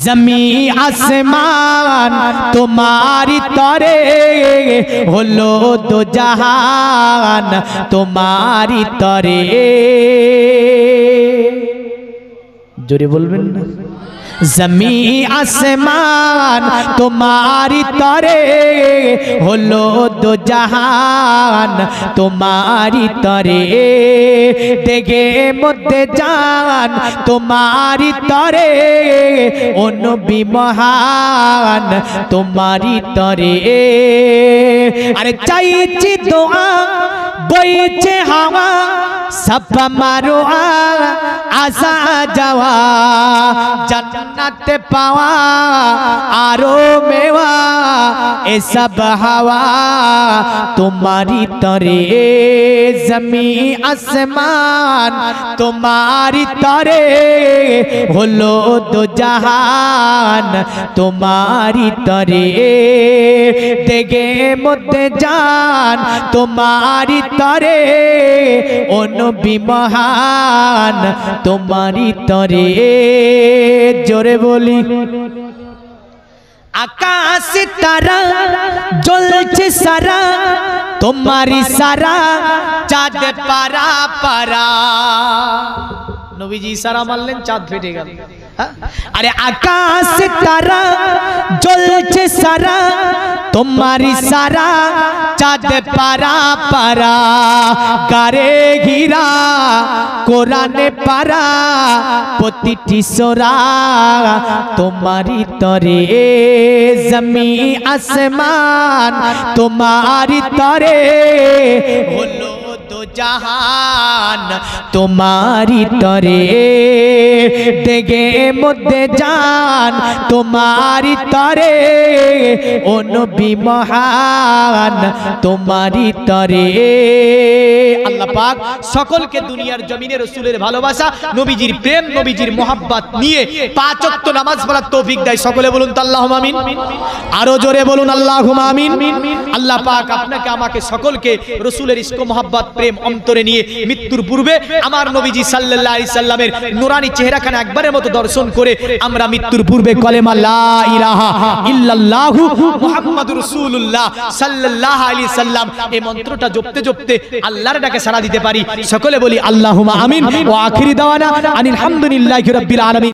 জমি আসমান তোমারি তরে হলো দো জাহান তোমারি তরে। জোরে বলবেন না। জমি আসমান তোমারি তরে হলো দো জাহান তোমারি তরে। দেগে মধ্যে জান তোমারি তরে ও নবী মহান তোমারি তরে। আরে চাইছি দোয়া বইছে হাওয়া সাফা মারো আসা যাওয়া জান্নাতে পাওয়া আরো মেওয়া এসব হাওয়া তোমারি তরে। জমি আসমান তোমারি তরে হলো দো জাহান তোমারি তরে। দেগে মধ্যে জান তোমারি তরে ও নবী মহান তোমারি তরে। জোরে বলি। আকাশ তারা জ্বলছে সারা তোমারি সারা চাঁদ পারা পারা। নবীজি ইশারা মারলেন চাঁদ ফেটে গেল। আরে আকাশ তারা জ্বলছে সারা তোমারি সারা চাঁদ পারা পারা। গারে গিরা কোরআনে পারা প্রতিটি সোরা তোমারি তরে। জমি আসমান তোমারি তরে হলো দো জাহান তোমারি তরে। দেগে মধ্যে জান তোমারি তরে ও নবী মহান তোমারি তরে। আল্লাহ পাক সকলকে দুনিয়ার জমিনে রাসূলের ভালোবাসা নবীজির প্রেম নবীজির মোহাব্বত নিয়ে 5 ওয়াক্ত নামাজ পড়ার তৌফিক দেয়। সকলে বলুন তো আল্লাহুম্মা আমিন। আরো জোরে বলুন আল্লাহুম্মা আমিন। আল্লাহ পাক আপনাকে আমাকে সকলকে রাসূলের ইশক মোহাব্বত প্রেম অন্তরে নিয়ে মৃত্যুর পূর্বে আমার নবীজি সাল্লাল্লাহু আলাইহি সাল্লামের নূরানি চেহারাখানা একবারের মতো দর্শন করে আমরা মৃত্যুর পূর্বে কলেমা লা ইলাহা ইল্লাল্লাহু মুহাম্মাদুর রাসূলুল্লাহ সাল্লাল্লাহু আলাইহি সাল্লাম এই মন্ত্রটা জপতে জপতে আল্লাহর ডাকে সাড়া দিতে পারি। সকলে বলি আল্লাহুম্মা আমিন। ওয়া আখিরি দাওয়ানা আনিল হামদুলিল্লাহি রাব্বিল আলামিন।